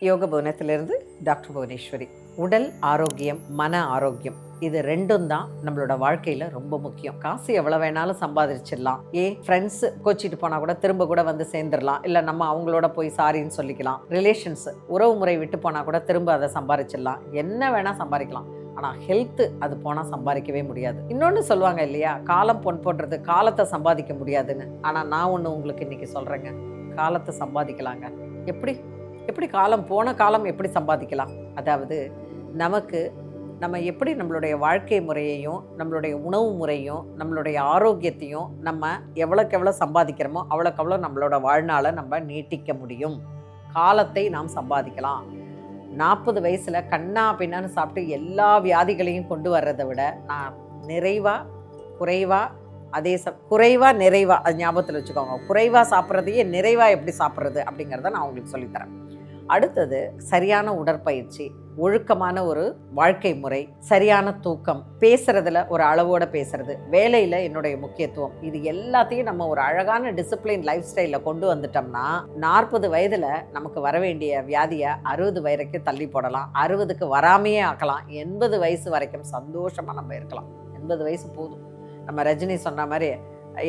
யோக புவனத்திலிருந்து டாக்டர் புவனேஸ்வரி. உடல் ஆரோக்கியம், மன ஆரோக்கியம், இது ரெண்டும் தான் நம்மளோட வாழ்க்கையில் ரொம்ப முக்கியம். காசு எவ்வளோ வேணாலும் சம்பாதிச்சிடலாம். ஃப்ரெண்ட்ஸ் கோச்சிட்டு போனால் கூட திரும்ப கூட வந்து சேர்ந்துடலாம். இல்லை நம்ம அவங்களோட போய் சாரின்னு சொல்லிக்கலாம். ரிலேஷன்ஸ், உறவு முறை விட்டு போனால் கூட திரும்ப அதை சம்பாதிச்சிடலாம். என்ன வேணால் சம்பாதிக்கலாம். ஆனால் ஹெல்த்து அது போனால் சம்பாதிக்கவே முடியாது. இன்னொன்று சொல்லுவாங்க இல்லையா, காலம் பொன் போடுறது, காலத்தை சம்பாதிக்க முடியாதுன்னு. ஆனால் நான் ஒன்று உங்களுக்கு இன்றைக்கி சொல்கிறேங்க, காலத்தை சம்பாதிக்கலாங்க. எப்படி காலம், போன காலம் எப்படி சம்பாதிக்கலாம்? அதாவது நம்ம எப்படி நம்மளுடைய வாழ்க்கை முறையையும் நம்மளுடைய உணவு முறையும் நம்மளுடைய ஆரோக்கியத்தையும் நம்ம எவ்வளோக்கு எவ்வளோ சம்பாதிக்கிறோமோ அவ்வளோக்கு அவ்வளோ நம்மளோட வாழ்நாளை நம்ம நீட்டிக்க முடியும். காலத்தை நாம் சம்பாதிக்கலாம். 40 வயசில் கண்ணா பின்னான்னு சாப்பிட்டு எல்லா வியாதிகளையும் கொண்டு வர்றதை விட நான் குறைவா நிறைவா, அது ஞாபகத்தில் வச்சுக்கோங்க. குறைவாக சாப்பிட்றதையே நிறைவாக எப்படி சாப்பிட்றது அப்படிங்கிறத நான் உங்களுக்கு சொல்லித்தரேன். அடுத்தது சரியான உடற்பயிற்சி, ஒழுக்கமான ஒரு வாழ்க்கை முறை, சரியான தூக்கம், பேசுறதுல ஒரு அளவோட பேசுறது, வேலையில் என்னுடைய முக்கியத்துவம், இது எல்லாத்தையும் நம்ம ஒரு அழகான டிசிப்ளின் லைஃப் ஸ்டைலில் கொண்டு வந்துட்டோம்னா 40 வயதில் நமக்கு வர வேண்டிய வியாதியை 60 வரைக்கும் தள்ளி போடலாம். 60க்கு வராமையே ஆக்கலாம். 80 வயசு வரைக்கும் சந்தோஷமாக நம்ம இருக்கலாம். 80 வயசு போதும். நம்ம ரஜினி சொன்ன மாதிரி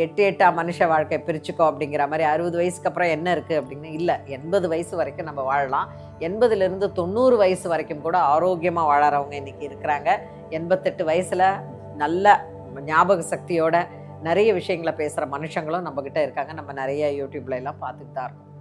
8 மனுஷ வாழ்க்கை பிரிச்சுக்கோ அப்படிங்கிற மாதிரி 60 வயசுக்கு அப்புறம் என்ன இருக்குது அப்படின்னு இல்லை. 80 வயசு வரைக்கும் நம்ம வாழலாம். 80லேருந்து 90 வயசு வரைக்கும் கூட ஆரோக்கியமாக வாழறவங்க இன்றைக்கி இருக்கிறாங்க. 88 வயசில் நல்ல ஞாபக சக்தியோட நிறைய விஷயங்களை பேசுகிற மனுஷங்களும் நம்மக்கிட்ட இருக்காங்க. நம்ம நிறைய யூடியூப்ல எல்லாம் பார்த்துட்டு தான் இருக்கோம்.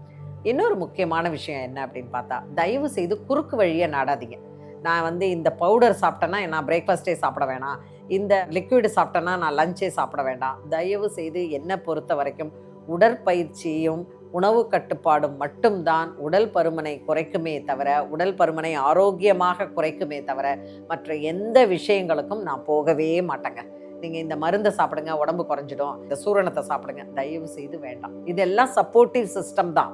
இன்னொரு முக்கியமான விஷயம் என்ன அப்படின்னு பார்த்தா, தயவு செய்து குறுக்கு வழியை நாடாதீங்க. நான் இந்த பவுடர் சாப்பிட்டேன்னா நான் பிரேக்ஃபாஸ்ட்டே சாப்பிட வேணாம், இந்த லிக்விடு சாப்பிட்டேன்னா நான் லஞ்சே சாப்பிட வேண்டாம். தயவு செய்து என்னை பொறுத்த வரைக்கும் உடற்பயிற்சியும் உணவு கட்டுப்பாடும் மட்டும்தான் உடல் பருமனை குறைக்குமே தவிர, உடல் பருமனை ஆரோக்கியமாக குறைக்குமே தவிர மற்ற எந்த விஷயங்களுக்கும் நான் போகவே மாட்டேங்க. நீங்கள் இந்த மருந்தை சாப்பிடுங்க உடம்பு குறைஞ்சிடும், இந்த சூரணத்தை சாப்பிடுங்க, தயவு செய்து வேண்டாம். இதெல்லாம் சப்போர்ட்டிவ் சிஸ்டம் தான்.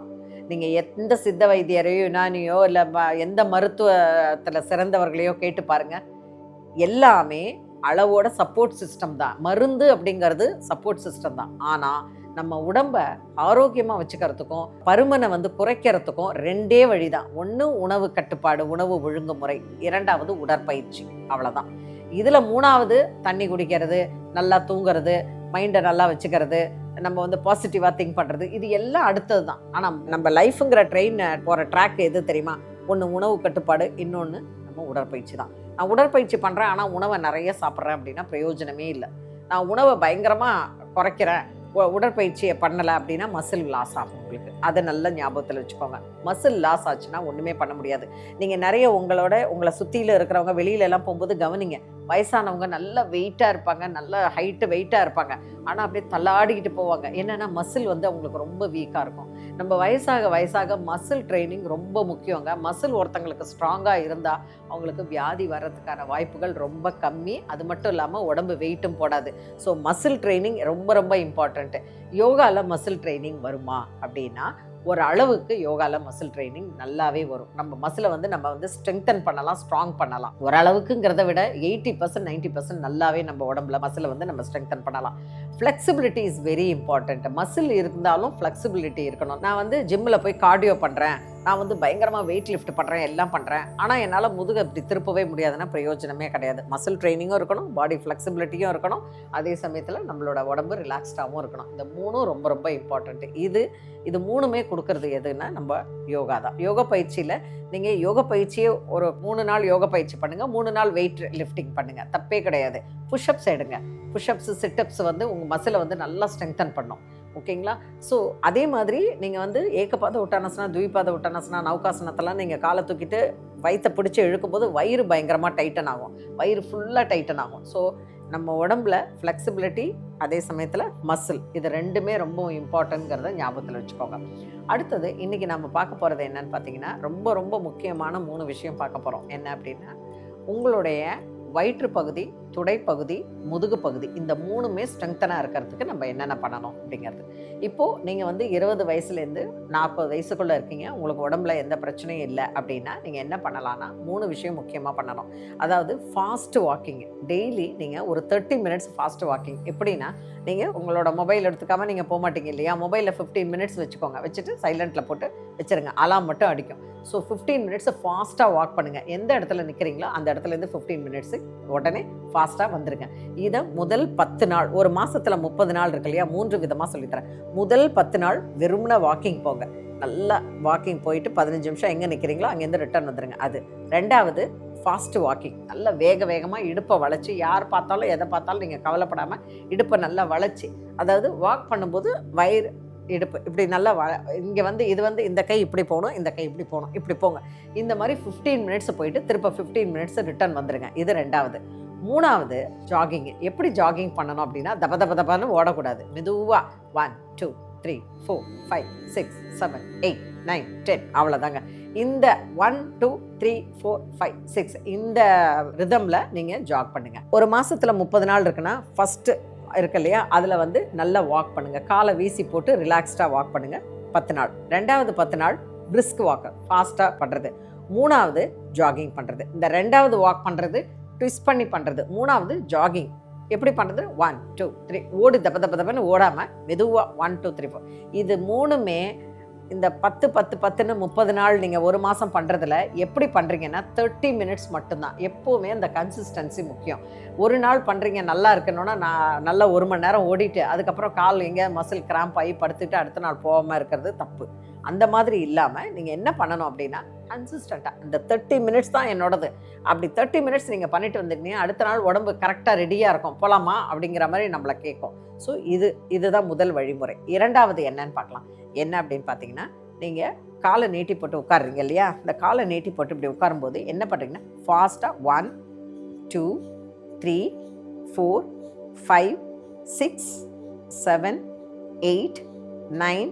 நீங்கள் எந்த சித்த வைத்தியரையோ யுனானியோ இல்லை எந்த மருத்துவத்தில் சிறந்தவர்களையோ கேட்டு பாருங்கள், எல்லாமே அளவோட சப்போர்ட் சிஸ்டம் தான். மருந்து அப்படிங்கிறது சப்போர்ட் சிஸ்டம் தான். ஆனால் நம்ம உடம்பை ஆரோக்கியமாக வச்சுக்கிறதுக்கும் பருமனை குறைக்கிறதுக்கும் 2 வழி தான். ஒன்று உணவு கட்டுப்பாடு, உணவு ஒழுங்குமுறை. 2வது உடற்பயிற்சி. அவ்வளோதான். இதில் 3வது தண்ணி குடிக்கிறது, நல்லா தூங்குறது, மைண்டை நல்லா வச்சுக்கிறது, நம்ம பாசிட்டிவாக திங்க் பண்ணுறது, இது எல்லாம் அடுத்தது தான். ஆனால் நம்ம லைஃபுங்கிற ட்ரெயின் போகிற ட்ராக் எது தெரியுமா? ஒன்று உணவு கட்டுப்பாடு, இன்னொன்று நம்ம உடற்பயிற்சி தான். நான் உடற்பயிற்சி பண்ணுறேன் ஆனால் உணவை நிறைய சாப்பிட்றேன் அப்படின்னா பிரயோஜனமே இல்லை. நான் உணவை பயங்கரமாக குறைக்கிறேன், உடற்பயிற்சியை பண்ணலை அப்படின்னா மசில் லாஸ் ஆகும் உங்களுக்கு. அதை நல்ல ஞாபகத்தில் வச்சுக்கோங்க. மசில் லாஸ் ஆச்சுன்னா ஒன்றுமே பண்ண முடியாது. நீங்கள் நிறைய உங்களை சுற்றியில் இருக்கிறவங்க வெளியிலலாம் போகும்போது கவனிங்க, வயசானவங்க நல்ல வெயிட்டாக இருப்பாங்க, நல்ல ஹைட்டு வெயிட்டாக இருப்பாங்க, ஆனால் அப்படியே தள்ளாடிக்கிட்டு போவாங்க. என்னென்னா மசில் அவங்களுக்கு ரொம்ப வீக்காக இருக்கும். நம்ம வயசாக மசில் ட்ரைனிங் ரொம்ப முக்கியங்க. மசில் ஒருத்தங்களுக்கு ஸ்ட்ராங்காக இருந்தால் அவங்களுக்கு வியாதி வர்றதுக்கான வாய்ப்புகள் ரொம்ப கம்மி. அது மட்டும் இல்லாமல் உடம்பு வெயிட்டும் போடாது. ஸோ மசில் ட்ரைனிங் ரொம்ப ரொம்ப இம்பார்ட்டண்ட்டு. யோகாவில் மசில் ட்ரைனிங் வருமா அப்படின்னா, ஒரு அளவுக்கு யோகாவில் மசில் ட்ரைனிங் நல்லாவே வரும். நம்ம மசிலை நம்ம ஸ்ட்ரெங்தன் பண்ணலாம், ஸ்ட்ராங் பண்ணலாம். ஒரு அளவுக்குங்கிறத விட 80% 90% நல்லாவே நம்ம உடம்புல மசிலை நம்ம ஸ்ட்ரெங்தன் பண்ணலாம். Flexibility is very important. Muscle இருந்தாலும் ஃப்ளெக்சிபிலிட்டி இருக்கணும். நான் ஜிம்மில் போய் கார்டியோ பண்ணுறேன், நான் பயங்கரமாக வெயிட் லிஃப்ட் பண்ணுறேன், எல்லாம் பண்ணுறேன், ஆனால் என்னால் முதுகு அப்படி திருப்பவே முடியாதுன்னா பிரயோஜனமே கிடையாது. மசில் ட்ரைனிங்கும் இருக்கணும், பாடி ஃப்ளெக்சிபிலிட்டியும் இருக்கணும், அதே சமயத்தில் நம்மளோட உடம்பு ரிலாக்ஸ்டாகவும் இருக்கணும். இந்த 3 ரொம்ப ரொம்ப இம்பார்ட்டண்ட்டு. இது 3மே கொடுக்கறது எதுன்னா நம்ம யோகா தான். யோகா பயிற்சியில் நீங்கள் யோகா பயிற்சியை ஒரு 3 நாள் யோகா பயிற்சி பண்ணுங்கள், 3 நாள் வெயிட் லிஃப்டிங் பண்ணுங்கள், தப்பே கிடையாது. புஷ்அப்ஸ் எடுங்க. புஷ்அப்ஸ், சிட்டப்ஸ் உங்கள் மசிலை நல்லா ஸ்ட்ரெங்தன் பண்ணும். ஓகேங்களா? ஸோ அதே மாதிரி நீங்கள் ஏகபாத உட்டானசனா, துவிபாத உட்டானசனா, நௌகாசனத்தெல்லாம் நீங்கள் காலை தூக்கிட்டு வயிற்றை பிடிச்சி இழுக்கும்போது வயிறு பயங்கரமாக டைட்டன் ஆகும், வயிறு ஃபுல்லாக டைட்டன் ஆகும். ஸோ நம்ம உடம்புல ஃப்ளெக்சிபிலிட்டி, அதே சமயத்தில் மசில், இது 2மே ரொம்ப இம்பார்ட்டன்ட்ங்கிறத ஞாபகத்தில் வச்சுக்கோங்க. அடுத்தது இன்றைக்கி நம்ம பார்க்க போகிறது என்னன்னு பார்த்தீங்கன்னா, ரொம்ப ரொம்ப முக்கியமான 3 விஷயம் பார்க்க போகிறோம். என்ன அப்படின்னா, உங்களுடைய வயிற்று பகுதி துடைப்பகுதி, முதுகு பகுதி, இந்த 3மே ஸ்ட்ரெங்தனாக இருக்கிறதுக்கு நம்ம என்னென்ன பண்ணணும் அப்படிங்கிறது. இப்போது நீங்கள் வந்து 20 வயசுலேருந்து 40 வயசுக்குள்ளே இருக்கீங்க, உங்களுக்கு உடம்புல எந்த பிரச்சனையும் இல்லை அப்படின்னா நீங்கள் என்ன பண்ணலான்னா 3 விஷயம் முக்கியமாக பண்ணணும். அதாவது ஃபாஸ்ட் வாக்கிங். டெய்லி நீங்கள் ஒரு 30 மினிட்ஸ் ஃபாஸ்ட் வாக்கிங். எப்படின்னா நீங்கள் உங்களோட மொபைல் எடுத்துக்காமல் நீங்கள் போக மாட்டீங்க இல்லையா, மொபைலில் 15 மினிட்ஸ் வச்சுக்கோங்க, வச்சுட்டு சைலண்ட்டில் போட்டு வச்சுருங்க, அலாம் மட்டும் அடிக்கும். ஸோ 15 மினிட்ஸை ஃபாஸ்ட்டாக வாக் பண்ணுங்கள். எந்த இடத்துல நிற்கிறீங்களோ அந்த இடத்துலேருந்து 15 மினிட்ஸு உடனே ஃபாஸ்ட்டாக வந்துடுங்க. இதை முதல் 10 நாள், ஒரு மாதத்தில் 30 நாள் இருக்கு இல்லையா, 3 விதமாக சொல்லித்தரேன். முதல் 10 நாள் வெறும்னா வாக்கிங் போங்க, நல்லா வாக்கிங் போயிட்டு 15 நிமிஷம் எங்கே நிற்கிறீங்களோ அங்கேருந்து ரிட்டர்ன் வந்துடுங்க. அது. ரெண்டாவது ஃபாஸ்ட் வாக்கிங், நல்லா வேகமாக இடுப்பை வளைச்சி, யார் பார்த்தாலும் எதை பார்த்தாலும் நீங்கள் கவலைப்படாமல் இடுப்பை நல்லா வளைச்சி, அதாவது வாக் பண்ணும்போது வயிறு இடுப்பு இப்படி நல்லா இங்கே வந்து இது வந்து இந்த கை இப்படி போகணும், இந்த கை இப்படி போகணும், இப்படி போங்க. இந்த மாதிரி 15 மினிட்ஸ் போயிட்டு திருப்ப 15 மினிட்ஸ் ரிட்டர்ன் வந்துடுங்க. இது ரெண்டாவது. மூணாவது ஜாகிங். எப்படி ஜாகிங் பண்ணணும் அப்படின்னா தப தப தபான்னு ஓடக்கூடாது, மெதுவாக 1 2 3 4 5 6 7 8 9 10 அவ்வளோதாங்க. இந்த 1 2 3 4 5 6 இந்த ரிதமில் நீங்கள் ஜாக் பண்ணுங்கள். ஒரு மாதத்தில் 30 நாள் இருக்குன்னா ஃபஸ்ட்டு இருக்கு இல்லையா, அதில் வந்து நல்லா வாக் பண்ணுங்கள், காலை வீசி போட்டு ரிலாக்ஸ்டாக வாக் பண்ணுங்கள் 10 நாள். ரெண்டாவது 10 நாள் பிரிஸ்க் வாக்கு, ஃபாஸ்ட்டாக பண்ணுறது. மூணாவது ஜாகிங் பண்ணுறது. இந்த ரெண்டாவது வாக் பண்ணுறது ட்விஸ்ட் பண்ணி பண்ணுறது. மூணாவது ஜாகிங் எப்படி பண்ணுறது, 1 2 3 ஓடு தப்ப தப்ப தப்பன்னு ஓடாமல் மெதுவாக 1 2 3 4. இது மூணுமே இந்த 10 10 10ன்னு 30 நாள் நீங்கள் ஒரு மாதம் பண்ணுறதுல எப்படி பண்ணுறீங்கன்னா 30 மினிட்ஸ் மட்டும்தான். எப்போவுமே அந்த கன்சிஸ்டன்சி முக்கியம். ஒரு நாள் பண்ணுறீங்க நல்லா இருக்கணும்னா நான் நல்லா 1 மணி நேரம் ஓடிட்டு அதுக்கப்புறம் கால் எங்கே மசில் கிராம்ப் ஆகி படுத்துட்டு அடுத்த நாள் போகாமல் இருக்கிறது தப்பு. அந்த மாதிரி இல்லாமல் நீங்கள் என்ன பண்ணணும் அப்படின்னா கன்சிஸ்டண்ட்டாக இந்த 30 மினிட்ஸ் தான் என்னோடது. அப்படி 30 மினிட்ஸ் நீங்கள் பண்ணிட்டு வந்துட்டீங்க, அடுத்த நாள் உடம்பு கரெக்டாக ரெடியாக இருக்கும், போகலாமா அப்படிங்கிற மாதிரி நம்மளை கேட்கும். ஸோ இதுதான் முதல் வழிமுறை. இரண்டாவது என்னன்னு பார்க்கலாம். என்ன அப்படின்னு பார்த்தீங்கன்னா, நீங்கள் காலை நீட்டி போட்டு உட்காருறீங்க இல்லையா, இந்த காலை நீட்டி போட்டு இப்படி உட்காரும்போது என்ன பண்ணுறீங்கன்னா ஃபாஸ்ட்டாக 1 2 3 4 5 6 7 8 9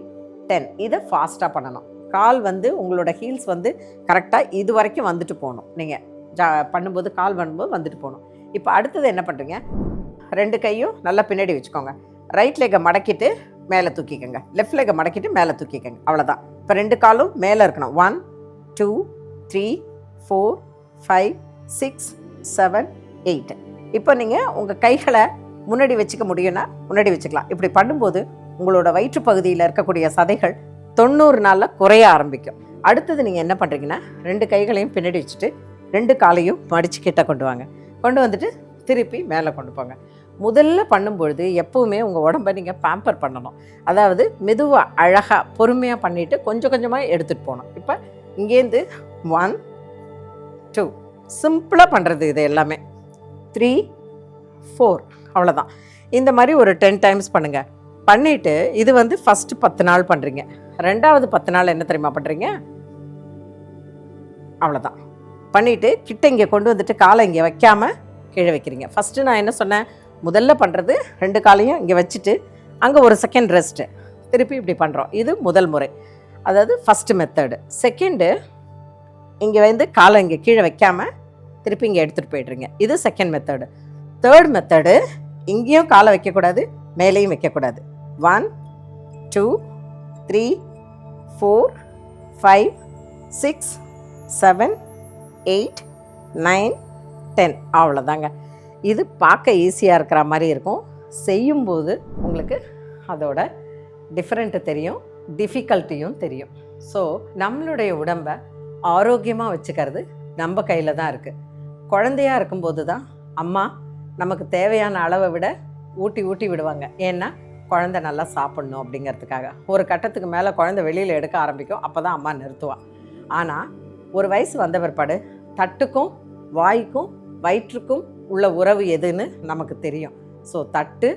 10 இதை ஃபாஸ்ட்டாக பண்ணணும். கால் வந்து உங்களோட ஹீல்ஸ் வந்து கரெக்டாக இது வரைக்கும் வந்துட்டு போகணும். நீங்கள் பண்ணும்போது கால் பண்ணும்போது வந்துட்டு போகணும். இப்போ அடுத்தது என்ன பண்ணுறீங்க, 2 கையும் நல்லா பின்னாடி வச்சுக்கோங்க, ரைட் லெக்கை மடக்கிட்டு மேலே தூக்கிக்கோங்க, லெஃப்ட் லெக்கை மடக்கிட்டு மேலே தூக்கிக்கோங்க, அவ்வளோதான். இப்போ 2 காலும் மேலே இருக்கணும். 1 2 3 4 5 6 7 8. இப்போ நீங்கள் உங்கள் கைகளை முன்னாடி வச்சுக்க முடியும்னா முன்னாடி வச்சுக்கலாம். இப்படி பண்ணும்போது உங்களோட வயிற்று பகுதியில் இருக்கக்கூடிய சதைகள் 90 நாளில் குறைய ஆரம்பிக்கும். அடுத்தது நீங்கள் என்ன பண்ணுறீங்கன்னா 2 கைகளையும் பின்னாடி வச்சுட்டு 2 காலையும் மடித்து கிட்ட கொண்டு வாங்க, கொண்டு வந்துட்டு திருப்பி மேலே கொண்டு போங்க. முதல்ல பண்ணும்பொழுது எப்போவுமே உங்கள் உடம்பை நீங்கள் பேம்பர் பண்ணணும். அதாவது மெதுவாக அழகாக பொறுமையாக பண்ணிவிட்டு கொஞ்சம் கொஞ்சமாக எடுத்துகிட்டு போகணும். இப்போ இங்கேருந்து 1 2 சிம்பிளாக பண்ணுறது, இது எல்லாமே 3 4 அவ்வளோதான். இந்த மாதிரி ஒரு 10 டைம்ஸ் பண்ணுங்கள். பண்ணிவிட்டு இது வந்து ஃபஸ்ட்டு 10 நாள் பண்ணுறீங்க. ரெண்டாவது 10 நாள் என்ன தெரியுமா பண்ணுறீங்க, அவ்வளோதான். பண்ணிவிட்டு கிட்ட இங்கே கொண்டு வந்துட்டு காலை இங்கே வைக்காமல் கீழே வைக்கிறீங்க. ஃபஸ்ட்டு நான் என்ன சொன்னேன், முதல்ல பண்ணுறது 2 காலையும் இங்கே வச்சுட்டு அங்கே ஒரு செகண்ட் ரெஸ்ட்டு, திருப்பி இப்படி பண்ணுறோம். இது முதல் முறை, அதாவது ஃபஸ்ட்டு மெத்தடு. செகண்டு இங்கே வந்து காலை இங்கே கீழே வைக்காமல் திருப்பி இங்கே எடுத்துகிட்டு போய்ட்றீங்க, இது செகண்ட் மெத்தடு. தேர்ட் மெத்தடு, இங்கேயும் காலை வைக்கக்கூடாது மேலேயும் வைக்கக்கூடாது. 1 2 3 4 5 6 7 8 9 10 அவ்வளோதாங்க. இது பார்க்க ஈஸியாக இருக்கிற மாதிரி இருக்கும், செய்யும்போது உங்களுக்கு அதோட டிஃப்ரெண்ட்டு தெரியும், டிஃபிகல்ட்டியும் தெரியும். ஸோ நம்மளுடைய உடம்பை ஆரோக்கியமாக வச்சுக்கிறது நம்ம கையில் தான் இருக்குது. குழந்தையாக இருக்கும்போது தான் அம்மா நமக்கு தேவையான அளவை விட ஊட்டி விடுவாங்க. ஏன்னா குழந்தை நல்லா சாப்பிட்ணும் அப்படிங்கிறதுக்காக. ஒரு கட்டத்துக்கு மேலே குழந்தை வெளியில் எடுக்க ஆரம்பிக்கும், அப்போ தான் அம்மா நிறுத்துவாள். ஆனால் ஒரு வயசு வந்த பிற்பாடு தட்டுக்கும் வாய்க்கும் வயிற்றுக்கும் உள்ள உறவு எதுன்னு நமக்கு தெரியும். ஸோ தட்டு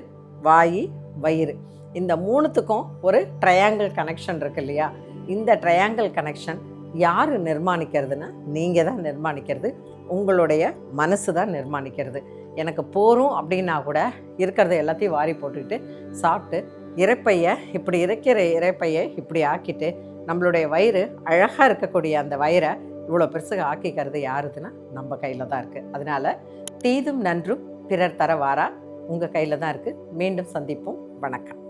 வாய் வயிறு இந்த 3த்துக்கும் ஒரு ட்ரையாங்கிள் கனெக்ஷன் இருக்கு இல்லையா, இந்த ட்ரையாங்கிள் கனெக்ஷன் யார் நிர்மாணிக்கிறதுன்னா நீங்கள் தான் நிர்மாணிக்கிறது, உங்களுடைய மனசு தான் நிர்மாணிக்கிறது. எனக்கு போகிறோம் அப்படின்னா கூட இருக்கிறத எல்லாத்தையும் வாரி போட்டுக்கிட்டு சாப்பிட்டு இறைப்பையை இப்படி இருக்கிற இறைப்பையை இப்படி ஆக்கிட்டு நம்மளுடைய வயிறு அழகாக இருக்கக்கூடிய அந்த வயிறை இவ்வளோ பெருசுக ஆக்கிக்கிறது யாருதுன்னா நம்ம கையில் தான் இருக்குது. அதனால் தீதும் நன்றும் பிறர் தர வாரா உங்கள் கையில் தான் இருக்குது. மீண்டும் சந்திப்போம். வணக்கம்.